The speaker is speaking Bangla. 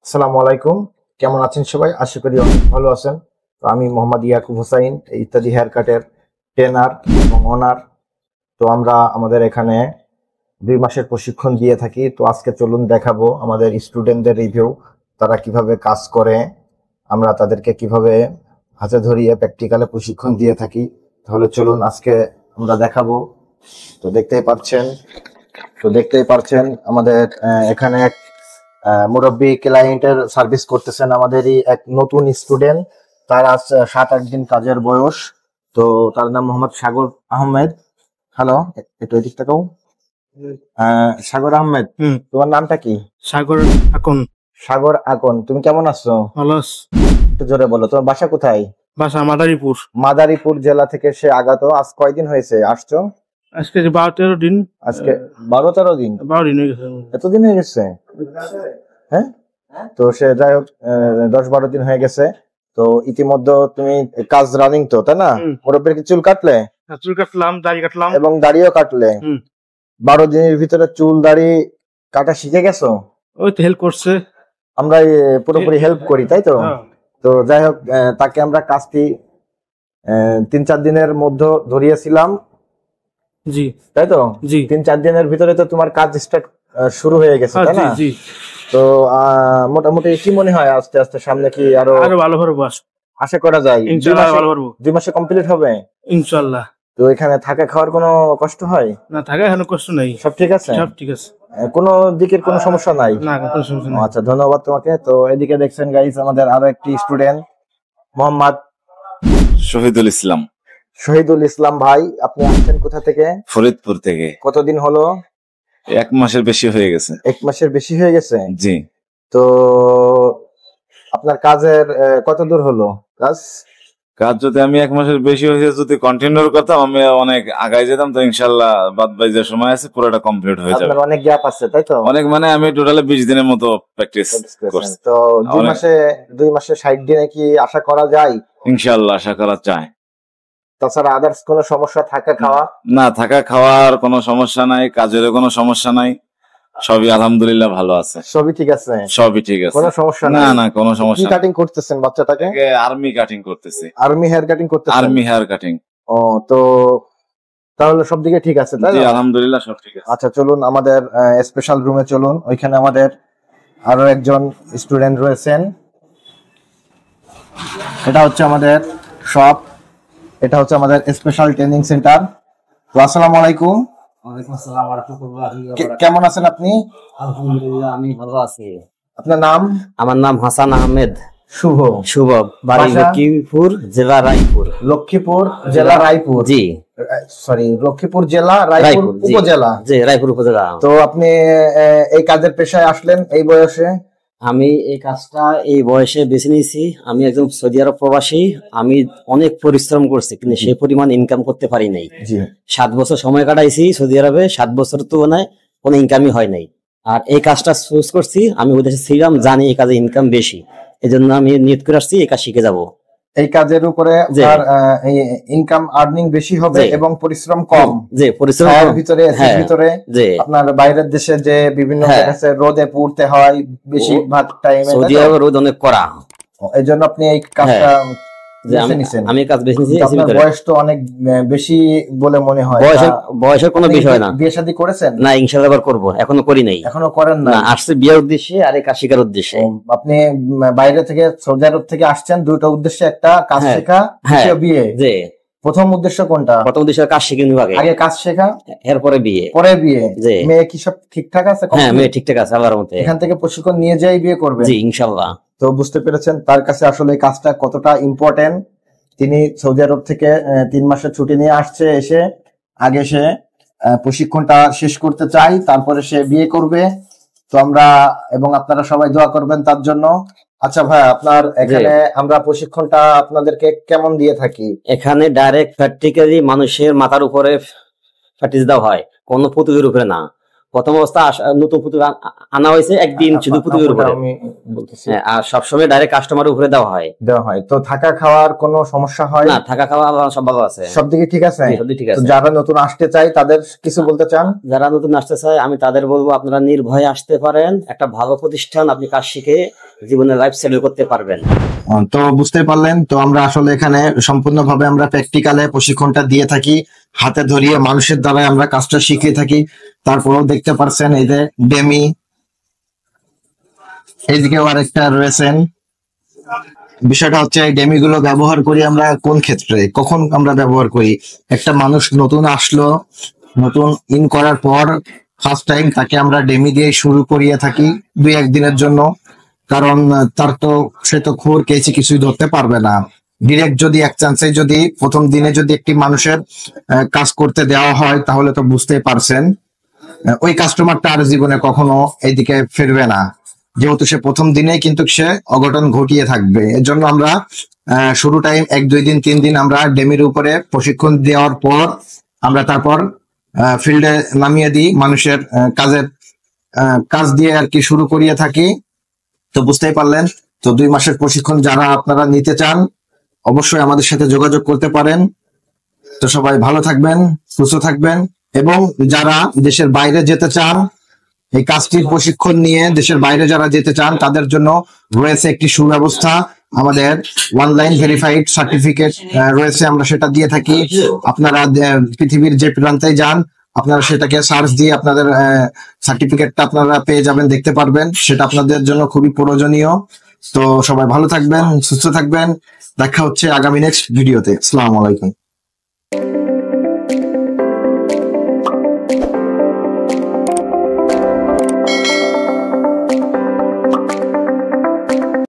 আসসালামু আলাইকুম। কেমন আছেন সবাই? আশা করি অনেক ভালো আছেন। তো আমি মোহাম্মদ ইয়াকুব হোসাইন, ইত্যাদি হেয়ার কাটের ট্রেনার এবং ওনার। তো আমরা আমাদের এখানে 2 মাসের প্রশিক্ষণ দিয়ে থাকি। তো আজকে চলুন দেখাবো আমাদের স্টুডেন্টদের রিভিউ, তারা কিভাবে কাজ করে, আমরা তাদেরকে কিভাবে হাতে ধরিয়ে প্র্যাকটিক্যালে প্রশিক্ষণ দিয়ে থাকি। তাহলে চলুন আজকে আমরা দেখাবো। তো দেখতেই পারছেন আমাদের এখানে এক মুরব্বী ক্লায়েন্টের সার্ভিস করতেছেন আমাদেরই এক নতুন স্টুডেন্ট। তার আজ 7-8 দিন কাজের বয়স। তো তার নাম মোহাম্মদ সাগর আহমেদ। হ্যালো, একটু এদিক তাকাও। সাগর আহমেদ, তোমার নামটা কি? সাগর আকন। সাগর আকন, তুমি কেমন আছো? ভালো আছি। একটু জোরে বলো, তোমার বাসা কোথায়? বাসা মাদারীপুর। মাদারীপুর জেলা থেকে সে আগত। আজ কয়দিন হয়েছে আসছো? আজকে 12-13 দিন। আজকে 12-13 দিন। 12 দিন হয়ে গেছে। এতদিন হয়ে গেছে? হ্যাঁ, তো সে যাই হোক 10-12 দিন হয়ে গেছে। তো ইতিমধ্যে তুমি কাজ রানিং তো, তাই না? মুরব্বীর কি চুল কাটলে? চুল কাটলাম, দাড়ি কাটলাম এবং দাড়িও কাটলে। 12 দিনের ভিতরে চুল দাড়ি কাটা শিখে গেছো? ওই তো হেল্প করছে। আমরা পুরোপুরি হেল্প করি, তাই তো? তো যাই হোক, তাকে আমরা কাজটি 3-4 দিনের মধ্যে ধরিয়েছিলাম। জি, তাই তো? জি। 3-4 দিনের ভিতরে তো তোমার কাজ স্টার্ট শুরু হয়ে গেছে, তাই না? জি। তো মোটামুটি কি মনে হয় আস্তে আস্তে সামনে কি আরো ভালো পারবো আশা করা যায়? ইনশাআল্লাহ ভালো পারবো। 2 মাসে কমপ্লিট হবে ইনশাআল্লাহ। তো এখানে থাকা খাওয়ার কোনো কষ্ট হয় না? থাকা এখনো কষ্ট নাই, সব ঠিক আছে? সব ঠিক আছে, কোনো দিকের কোনো সমস্যা নাই? না, কোনো সমস্যা নাই। আচ্ছা, ধন্যবাদ তোমাকে। তো এদিকে দেখছেন গাইস, আমাদের আরো একটি স্টুডেন্ট মোহাম্মদ শহীদুল ইসলাম। শহীদুল ইসলাম ভাই, আপনি আসছেন কোথা থেকে? ফরিদপুর থেকে। কতদিন হলো? 1 মাসের বেশি হয়ে গেছে। 1 মাসের বেশি হয়ে গেছে। জি। তো আপনার কাজের কত দূর হলো কাজ যদি আমি 1 মাসের বেশি হয়েছে যদি কন্টিনিউ করতাম আমি অনেক আগাই যেতাম। তো ইনশাল্লাহ বাদ বাই যে সময় আছে পুরোটা কমপ্লিট হয়ে যাবে। আপনার অনেক গ্যাপ আছে, তাই তো? অনেক, মানে আমি টোটালি 20 দিনের মতো প্র্যাকটিস করছি। তো 2 মাসে 60 দিনে কি আশা করা যায়? ইনশাল্লাহ আশা করা যায়। তাছাড়া আদার্স কোনো সমস্যা, থাকা খাওয়া? না, থাকা খাওয়ার কোনো সমস্যা নাই, কাজেরও কোনো সমস্যা নাই, সবই আলহামদুলিল্লাহ ভালো আছে। সবই ঠিক আছে? সবই ঠিক আছে, কোনো সমস্যা না নাই? না কোনো সমস্যা কি কাটিং করতেছেন বাচ্চাটাকে? আর্মি কাটিং করতেছি। আর্মি হেয়ার কাটিং করতেছেন? Army hair cutting. ও, তো তাহলে সব দিকে ঠিক আছে, তাই জি না? আলহামদুলিল্লাহ সব ঠিক আছে। আচ্ছা, চলুন আমাদের স্পেশাল রুমে চলুন। ওইখানে আমাদের আরো একজন স্টুডেন্ট রয়েছেন। এটা হচ্ছে আমাদের শপ, এটা হচ্ছে আমাদের স্পেশাল ট্রেনিং সেন্টার। তো আসসালামু আলাইকুম। ওয়ালাইকুম আসসালাম ওয়া রাহমাতুল্লাহি ওয়া বারাকাতুহু। কেমন আছেন আপনি? আলহামদুলিল্লাহ, আমি ভালো আছি। আপনার নাম? আমার নাম হাসান আহমেদ শুভ। শুভ, বাড়ি বাসা? লক্ষ্মীপুর জেলা রায়পুর। লক্ষ্মীপুর জেলা রায়পুর? জি। সরি, লক্ষ্মীপুর জেলা রায়পুর জি। উপজেলা? জি, রায়পুর উপজেলা। তো আপনি এই কাজের পেশায় আসলেন এই বয়সে? আমি এই কাজটা এই বয়সে বেছে নিয়েছি। আমি একজন সৌদি আরব প্রবাসী। আমি অনেক পরিশ্রম করছি কিন্তু সেই পরিমাণ ইনকাম করতে পারি নাই। জি। 7 বছর সময় কাটাইছি সৌদি আরবে, 7 বছর তুলনায় কোনো ইনকামই হয় নাই। আর এই কাজটা চুজ করছি, আমি ওই দেশে ছিলাম, জানি এই কাজে ইনকাম বেশি, এই জন্য আমি নিয়ত করে আসছি এই কাজ শিখে যাব। এই কাজের উপরে আপনার ইনকাম আর্নিং বেশি হবে এবং পরিশ্রম কম। যে পরিশ্রম ভিতরে আপনার বাইরের দেশে যে বিভিন্ন রোদে পুড়তে হয় বেশিরভাগ টাইমে, সৌদি আরবে রোদ অনেক কড়া, এই জন্য আপনি এই কাজটা আমি কাজ বেছে নিয়েছি। আপনার বয়স তো অনেক বেশি বলে মনে হয়। বয়সের কোনো বিষয় না। বিয়ে শাদী করেছেন? না, ইনশাআল্লাহ এবার করবো, এখনো করি নাই। এখনো করেন না? আসছে বিয়ের উদ্দেশ্যে আর এই কাজ শেখার উদ্দেশ্যে। আপনি বাইরে থেকে সৌদি আরব থেকে আসছেন দুটো উদ্দেশ্যে, একটা কাজ শেখা, বিয়ে। যে প্রথম উদ্দেশ্য কোনটা? প্রথম উদ্দেশ্য কাজ শিখে নিব, আগে কাজ শেখা, এরপরে বিয়ে। পরে বিয়ে। মেয়ে কি সব ঠিকঠাক আছে? হ্যাঁ, মেয়ে ঠিকঠাক আছে আল্লাহর রহমতে। এখান থেকে প্রশিক্ষণ নিয়ে যাই বিয়ে করবে? জি ইনশাআল্লাহ। তো বুঝতে পেরেছেন তার কাছে আসলে এই কাজটা কতটা ইম্পর্টেন্ট। তিনি সৌদি আরব থেকে 3 মাসের ছুটি নিয়ে আসছে, এসে আগে সে প্রশিক্ষণটা শেষ করতে চাই, তারপরে সে বিয়ে করবে। তো আমরা এবং আপনারা সবাই দোয়া করবেন তার জন্য। আচ্ছা ভাই, আপনার এখানে আমরা প্রশিক্ষণটা আপনাদেরকে কেমন দিয়ে থাকি? এখানে ডাইরেক্ট প্র্যাকটিক্যালি মানুষের মাথার উপরে প্র্যাকটিস দেওয়া হয়, কোনো পুতুলের উপরে না। প্রথম অবস্থা নতুন পুতুল আনা হয়েছে, একদিন শুধু পুতুলের উপরে, আর সবসময় ডাইরেক্ট কাস্টমারের উপরে দেওয়া হয়। তো থাকা খাওয়ার কোনো সমস্যা হয় না? থাকা খাওয়া সব ভালো আছে, সব দিকে ঠিক আছে? ঠিক আছে। যারা নতুন আসতে চায় তাদের কিছু বলতে চান? যারা নতুন আসতে চায় আমি তাদের বলবো আপনারা নির্ভয়ে আসতে পারেন। একটা ভালো প্রতিষ্ঠান, আপনি কাজ শিখে জীবনে লাইফ সেটেল করতে পারবেন। তো বুঝতে পারলেন, তো আমরা আসলে এখানে সম্পূর্ণভাবে আমরা প্র্যাকটিক্যালে প্রশিক্ষণটা দিয়ে থাকি, হাতে ধরিয়ে মানুষের দ্বারা আমরা কাজটা শিখিয়ে থাকি। তারপরেও দেখতে পারছেন এই যে ডেমি, এইদিকেও আরেকটা রয়েছেন। বিষয়টা হচ্ছে এই ডেমি গুলো ব্যবহার করি আমরা কোন ক্ষেত্রে, কখন আমরা ব্যবহার করি? একটা মানুষ নতুন আসলো, নতুন ইন করার পর ফার্স্ট টাইম তাকে আমরা ডেমি দিয়ে শুরু করিয়ে থাকি 2-1 দিনের জন্য। কারণ সে তো খোর কেছি কিছুই ধরতে পারবে না। ডিরেক্ট যদি এক চান্সে যদি প্রথম দিনে যদি একটি মানুষের কাজ করতে দেওয়া হয়, তাহলে তো বুঝতেই পারছেন ওই কাস্টমারটা আর জীবনে কখনো এইদিকে ফিরবে না, যেহেতু সে প্রথম দিনে কিন্তু সে অঘটন ঘটিয়ে থাকবে। এর জন্য আমরা শুরু টাইম 1-2 দিন 3 দিন আমরা ডেমির উপরে প্রশিক্ষণ দেওয়ার পর আমরা তারপর ফিল্ডে নামিয়ে দিই, মানুষের কাজ দিয়ে আর কি শুরু করিয়ে থাকি। তো বুঝতেই পারলেন, তো 2 মাসের প্রশিক্ষণ যারা আপনারা নিতে চান অবশ্যই আমাদের সাথে যোগাযোগ করতে পারেন। তো সবাই ভালো থাকবেন, সুস্থ থাকবেন, এবং যারা দেশের বাইরে যেতে চান এই কাজটির প্রশিক্ষণ নিয়ে দেশের বাইরে যারা যেতে চান তাদের জন্য রয়েছে একটি সুব্যবস্থা। আমাদের অনলাইন ভেরিফাইড সার্টিফিকেট রয়েছে, আমরা সেটা দিয়ে থাকি। আপনারা পৃথিবীর যে প্রান্তে যান আপনারা সেটাকে সার্চ দিয়ে আপনাদের সার্টিফিকেটটা আপনারা পেয়ে যাবেন, দেখতে পারবেন। সেটা আপনাদের জন্য খুবই প্রয়োজনীয়। তো সবাই ভালো থাকবেন, সুস্থ থাকবেন। দেখা হচ্ছে আগামী নেক্সট ভিডিওতে। আসসালামু আলাইকুম।